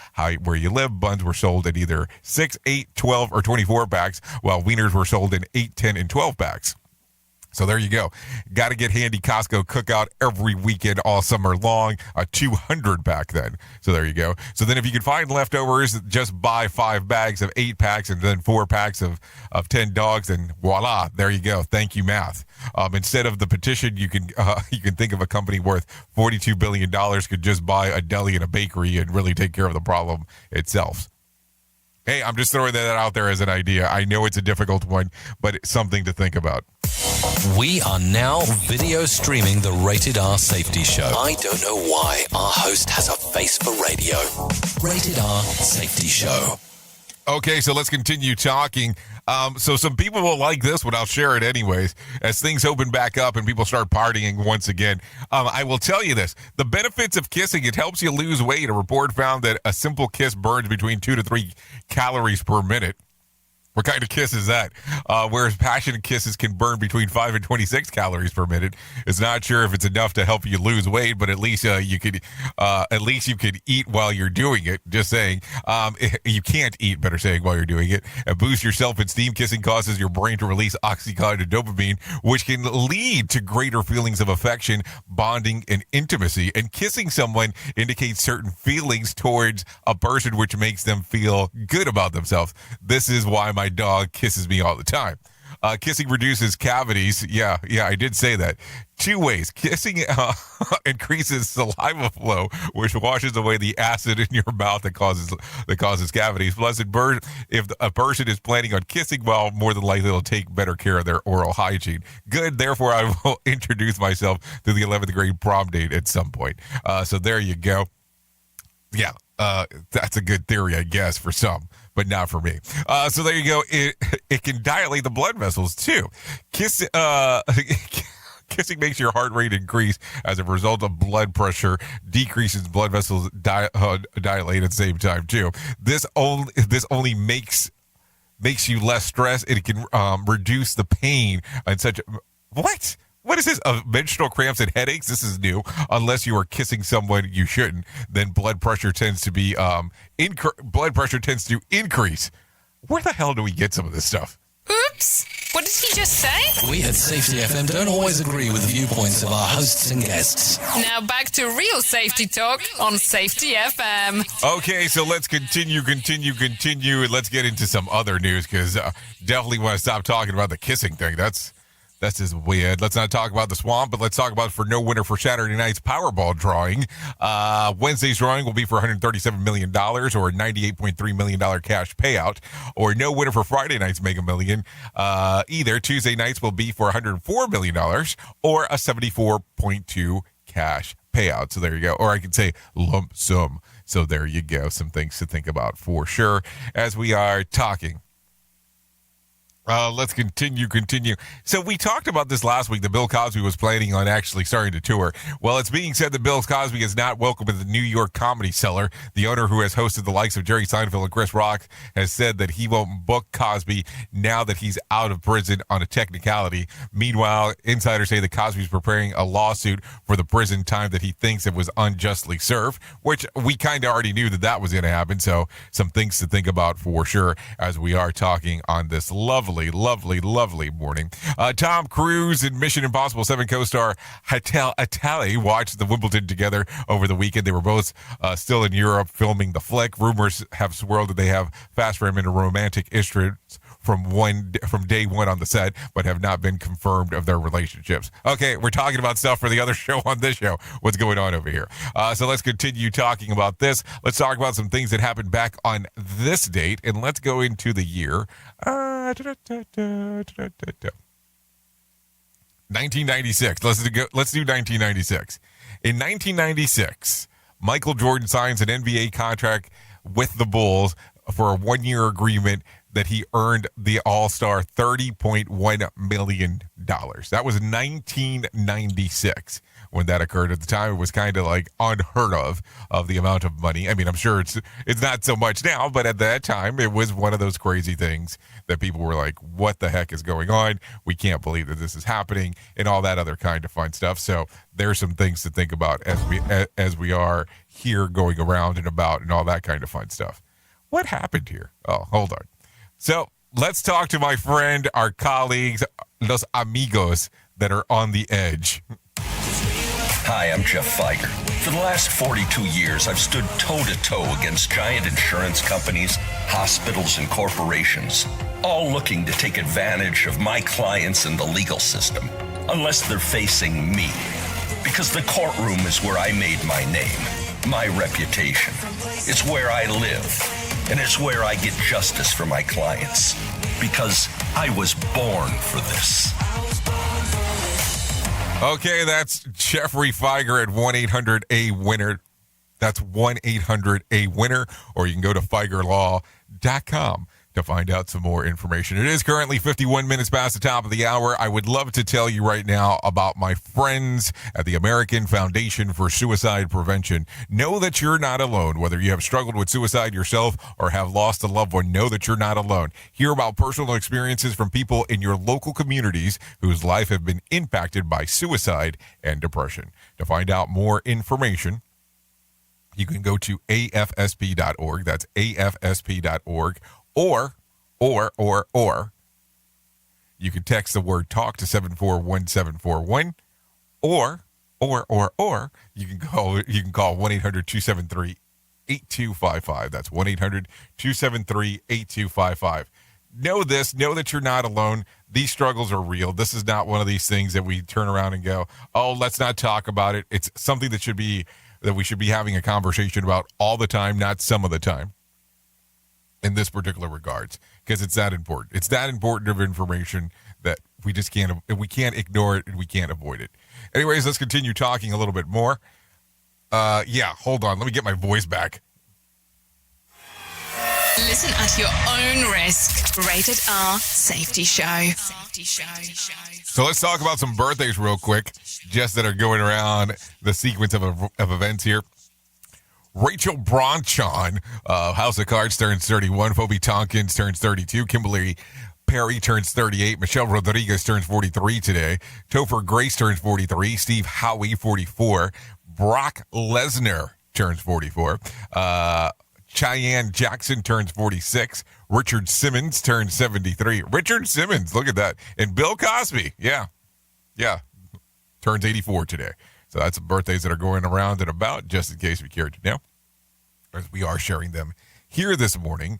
where you live, buns were sold in either 6, 8, 12, or 24 packs, while wieners were sold in 8, 10, and 12 packs. So there you go. Got to get handy Costco cookout every weekend all summer long. A 200 pack then. So there you go. So then if you can find leftovers, just buy 5 bags of 8 packs and then 4 packs of 10 dogs, and voila, there you go. Thank you, math. Instead of the petition, you can think of a company worth $42 billion could just buy a deli and a bakery and really take care of the problem itself. Hey, I'm just throwing that out there as an idea. I know it's a difficult one, but it's something to think about. We are now video streaming the Rated R Safety Show. I don't know why our host has a face for radio. Rated R Safety Show. Okay, so let's continue talking. So some people will like this, but I'll share it anyways. As things open back up and people start partying once again, I will tell you this. The benefits of kissing, it helps you lose weight. A report found that a simple kiss burns between 2 to 3 calories per minute. What kind of kiss is that? Whereas passionate kisses can burn between 5 and 26 calories per minute. It's not sure if it's enough to help you lose weight, but at least you could eat while you're doing it. Just saying, you can't eat. Better saying while you're doing it. And boost your self-esteem. Kissing causes your brain to release oxytocin and dopamine, which can lead to greater feelings of affection, bonding, and intimacy. And kissing someone indicates certain feelings towards a person, which makes them feel good about themselves. This is why my dog kisses me all the time. Kissing reduces cavities. Yeah, I did say that. 2 ways. Kissing increases saliva flow, which washes away the acid in your mouth that causes cavities. Plus, if a person is planning on kissing, well, more than likely they'll take better care of their oral hygiene. Good. Therefore, I will introduce myself to the 11th grade prom date at some point. So there you go. Yeah, that's a good theory, I guess, for some, but not for me. So there you go. It can dilate the blood vessels too. Kissing makes your heart rate increase as a result of blood pressure, decreases blood vessels dilate at the same time too. This only makes you less stressed, and it can reduce the pain and such. What? What is this? Menstrual cramps and headaches? This is new. Unless you are kissing someone you shouldn't, then blood pressure tends to increase. Where the hell do we get some of this stuff? Oops. What did he just say? We at Safety FM don't always agree with the viewpoints of our hosts and guests. Now back to real safety talk on Safety FM. Okay, so let's continue, and let's get into some other news, because definitely want to stop talking about the kissing thing. That's just weird. Let's not talk about the swamp, but let's talk about for no winner for Saturday night's Powerball drawing. Wednesday's drawing will be for $137 million or a $98.3 million cash payout, or no winner for Friday night's Mega Million. Either Tuesday nights will be for $104 million or a $74.2 cash payout. So there you go. Or I could say lump sum. So there you go. Some things to think about for sure as we are talking. Let's continue. So we talked about this last week, that Bill Cosby was planning on actually starting to tour. Well, it's being said that Bill Cosby is not welcome at the New York Comedy Cellar. The owner, who has hosted the likes of Jerry Seinfeld and Chris Rock, has said that he won't book Cosby now that he's out of prison on a technicality. Meanwhile, insiders say that Cosby's preparing a lawsuit for the prison time that he thinks it was unjustly served, which we kind of already knew that was going to happen. So some things to think about for sure as we are talking on this lovely morning. Tom Cruise and Mission Impossible 7 co-star Atali watched the Wimbledon together over the weekend. They were both still in Europe filming the flick. Rumors have swirled that they have fast ran into romantic interests from day one on the set, but have not been confirmed of their relationships. Okay, we're talking about stuff for the other show on this show. What's going on over here? So let's continue talking about this. Let's talk about some things that happened back on this date, and let's go into the year 1996. Let's do 1996. In 1996, Michael Jordan signs an NBA contract with the Bulls for a 1-year agreement that he earned the All-Star $30.1 million. That was 1996 when that occurred. At the time, it was kind of like unheard of the amount of money. I mean, I'm sure it's not so much now, but at that time, it was one of those crazy things that people were like, what the heck is going on? We can't believe that this is happening, and all that other kind of fun stuff. So there's some things to think about as we are here going around and about and all that kind of fun stuff. What happened here? Oh, hold on. So let's talk to my friend, our colleagues, los amigos that are on the edge. Hi, I'm Jeff Feiger. For the last 42 years, I've stood toe-to-toe against giant insurance companies, hospitals, and corporations, all looking to take advantage of my clients in the legal system, unless they're facing me. Because the courtroom is where I made my name, my reputation. It's where I live, and it's where I get justice for my clients. Because I was born for this. Okay, that's Jeffrey Feiger at 1-800-A-WINNER. That's 1-800-A-WINNER, or you can go to FeigerLaw.com to find out some more information. It is currently 51 minutes past the top of the hour. I would love to tell you right now about my friends at the American Foundation for Suicide Prevention. Know that you're not alone. Whether you have struggled with suicide yourself or have lost a loved one, know that you're not alone. Hear about personal experiences from people in your local communities whose life have been impacted by suicide and depression. To find out more information, you can go to afsp.org. That's afsp.org. Or, you can text the word talk to 741-741, or, you can call 1-800-273-8255. That's 1-800-273-8255. Know this, know that you're not alone. These struggles are real. This is not one of these things that we turn around and go, oh, let's not talk about it. It's something that we should be having a conversation about all the time, not some of the time. In this particular regards, because it's that important. It's that important of information that we can't ignore it and we can't avoid it. Anyways, let's continue talking a little bit more. Hold on. Let me get my voice back. Listen at your own risk. Rated R Safety Show. So let's talk about some birthdays real quick, just that are going around the sequence of events here. Rachel Bronchon, House of Cards, turns 31. Phoebe Tompkins turns 32. Kimberly Perry turns 38. Michelle Rodriguez turns 43 today. Topher Grace turns 43. Steve Howie, 44. Brock Lesnar turns 44. Cheyenne Jackson turns 46. Richard Simmons turns 73. Richard Simmons, look at that. And Bill Cosby, yeah, turns 84 today. So that's some birthdays that are going around and about, just in case we cared to know, as we are sharing them here this morning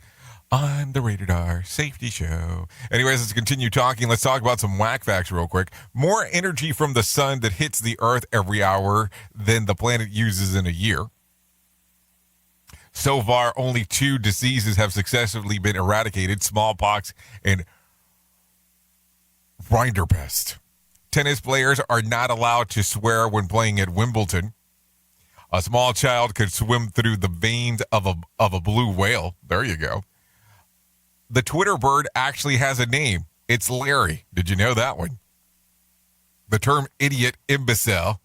on the Rated R Safety Show. Anyways, let's continue talking. Let's talk about some whack facts real quick. More energy from the sun that hits the earth every hour than the planet uses in a year. So far, only 2 diseases have successfully been eradicated: smallpox and rinderpest. Tennis players are not allowed to swear when playing at Wimbledon. A small child could swim through the veins of a blue whale. There you go. The Twitter bird actually has a name. It's Larry. Did you know that one? The term idiot, imbecile,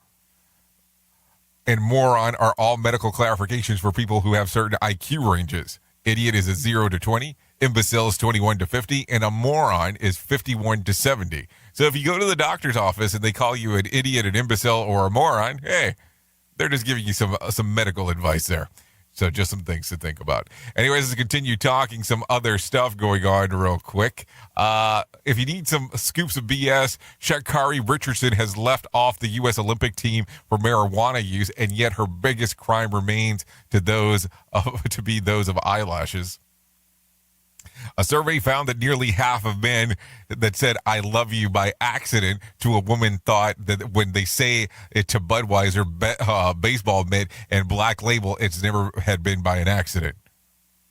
and moron are all medical clarifications for people who have certain IQ ranges. Idiot is a 0 to 20. Imbecile is 21 to 50. And a moron is 51 to 70. So if you go to the doctor's office and they call you an idiot, an imbecile, or a moron, hey, they're just giving you some medical advice there. So just some things to think about. Anyways, let's continue talking some other stuff going on real quick. If you need some scoops of BS, Sha'Carri Richardson has left off the U.S. Olympic team for marijuana use, and yet her biggest crime remains to be those of eyelashes. A survey found that nearly half of men that said "I love you" by accident to a woman thought that when they say it to Budweiser, baseball mitt, and Black Label, it's never had been by an accident.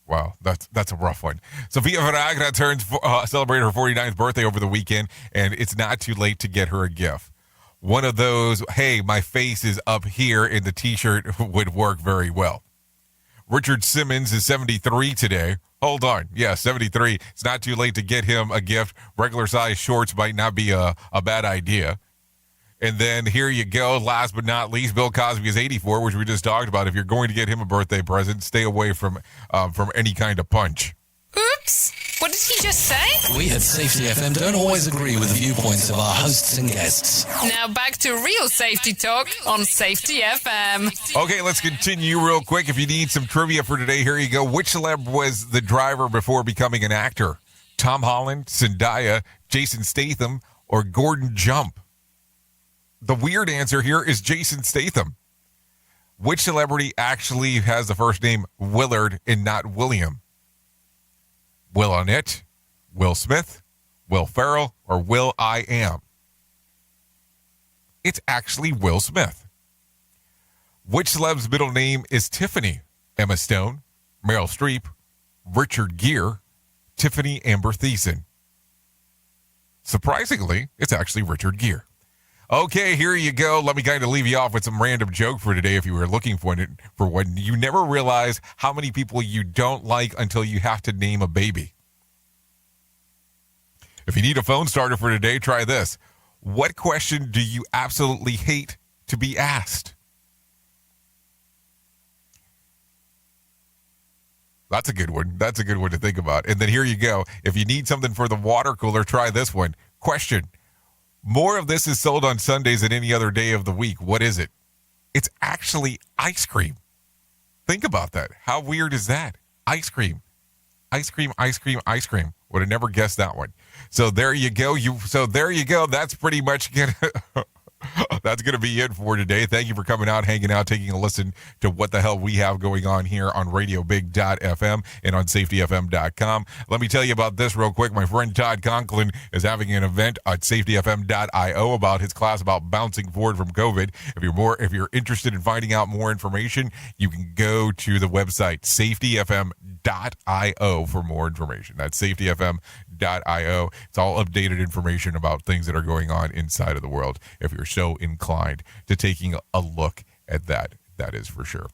Wow, that's a rough one. Sofia Vergara celebrated her 49th birthday over the weekend, and it's not too late to get her a gift. One of those, hey, my face is up here in the T-shirt would work very well. Richard Simmons is 73 today. Hold on. Yeah, 73. It's not too late to get him a gift. Regular size shorts might not be a bad idea. And then here you go. Last but not least, Bill Cosby is 84, which we just talked about. If you're going to get him a birthday present, stay away from any kind of punch. Oops. What did he just say? We at Safety FM don't always agree with the viewpoints of our hosts and guests. Now back to real safety talk on Safety FM. Okay, let's continue real quick. If you need some trivia for today, here you go. Which celeb was the driver before becoming an actor? Tom Holland, Zendaya, Jason Statham, or Gordon Jump? The weird answer here is Jason Statham. Which celebrity actually has the first name Willard and not William? Will Arnett, Will Smith, Will Ferrell, or Will I Am? It's actually Will Smith. Which celeb's middle name is Tiffany? Emma Stone, Meryl Streep, Richard Gere, Tiffany Amber Thiessen. Surprisingly, it's actually Richard Gere. Okay, here you go. Let me kind of leave you off with some random joke for today if you were looking for one. You never realize how many people you don't like until you have to name a baby. If you need a phone starter for today, try this. What question do you absolutely hate to be asked? That's a good one. That's a good one to think about. And then here you go. If you need something for the water cooler, try this one. Question. More of this is sold on Sundays than any other day of the week. What is it? It's actually ice cream. Think about that. How weird is that? Ice cream. Ice cream, ice cream, ice cream. Would have never guessed that one. So there you go. That's pretty much that's going to be it for today. Thank you for coming out, hanging out, taking a listen to what the hell we have going on here on RadioBig.fm and on SafetyFM.com. Let me tell you about this real quick. My friend Todd Conklin is having an event at SafetyFM.io about his class about bouncing forward from COVID. If you're interested in finding out more information, you can go to the website SafetyFM.io for more information. That's SafetyFM.io. It's all updated information about things that are going on inside of the world. If you're so inclined to taking a look at that is for sure.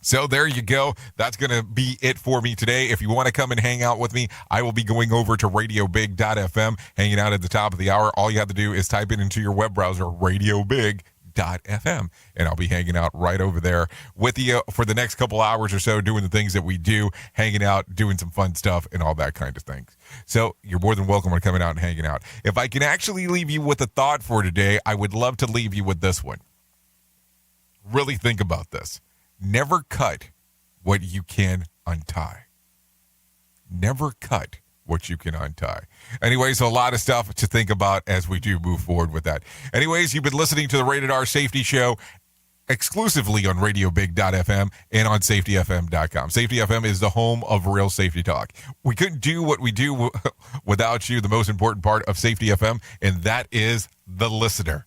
So there you go. That's going to be it for me today. If you want to come and hang out with me, I will be going over to RadioBig.fm, hanging out at the top of the hour. All you have to do is type it into your web browser, RadioBig.fm, and I'll be hanging out right over there with you for the next couple hours or so, doing the things that we do, hanging out, doing some fun stuff and all that kind of things. So you're more than welcome to coming out and hanging out. If I can actually leave you with a thought for today, I would love to leave you with this one. Really think about this. Never cut what you can untie. Never cut what you can untie. Anyways, a lot of stuff to think about as we do move forward with that. Anyways, you've been listening to the Rated R Safety Show exclusively on RadioBig.fm and on SafetyFM.com. Safety FM is the home of real safety talk. We couldn't do what we do without you, the most important part of Safety FM, and that is the listener.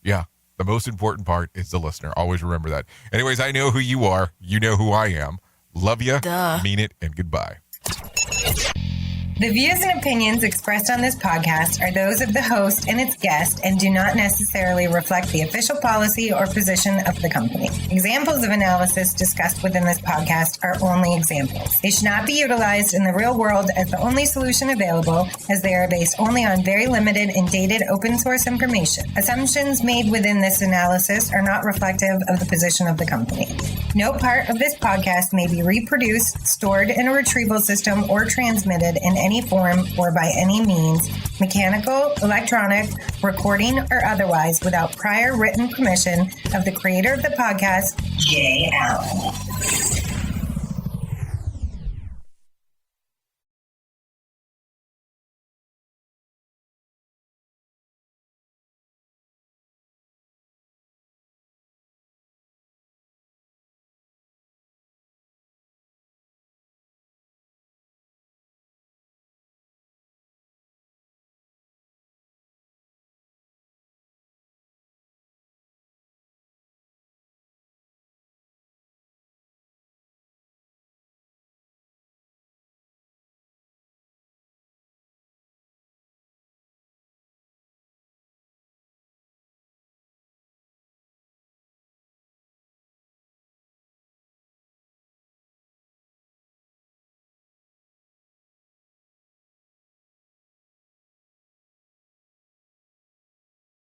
Yeah, the most important part is the listener. Always remember that. Anyways, I know who you are. You know who I am. Love you, mean it, and goodbye. The views and opinions expressed on this podcast are those of the host and its guest and do not necessarily reflect the official policy or position of the company. Examples of analysis discussed within this podcast are only examples. They should not be utilized in the real world as the only solution available, as they are based only on very limited and dated open source information. Assumptions made within this analysis are not reflective of the position of the company. No part of this podcast may be reproduced, stored in a retrieval system, or transmitted in any form or by any means, mechanical, electronic, recording, or otherwise, without prior written permission of the creator of the podcast, Jay Allen.